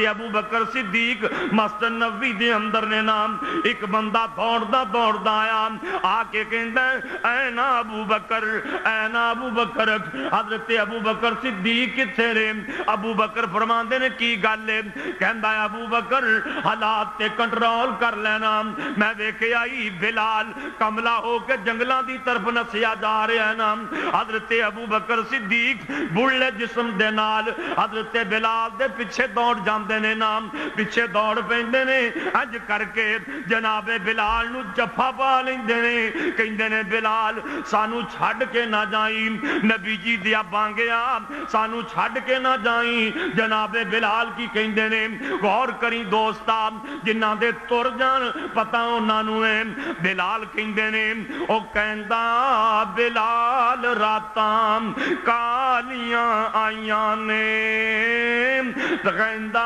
ابو بکر صدیق مسجد نبوی دے اندر نے نام ایک بندہ دوڑدا آیا آ کے کہندا اے نا ابو بکر حضرت ابو بکر صدیق کتھے نے؟ ابو بکر فرماندے نے کی گل ہے؟ کہندا ہے ابو بکر حالات تے کنٹرول کر لینا، میں ویکھیا بلال کملا ہو کے جنگلاں دی طرف نسیا جا رہا ہے نا۔ حضرت ابو بکر صدیق بڑھے جسم دے نال حضرت بلال دے پیچھے دوڑ جاندے نے نام، پیچھے دوڑ پیندے نے، اج کر کے جناب بلال نو جفا پا لیندے نے، کہندے نے بلال سانو چھڈ کے نہ جائیں، نبی جی دیا بانگیا سانو چھڈ کے نہ جائیں۔ جناب بلال کی کہندے نے غور کریں دوستا، جنہاں دے تر جان پتہ انہاں نو ہے۔ بلال کہندے نے او کہندا بلال راتاں کالیاں آئیاں نے، کہندا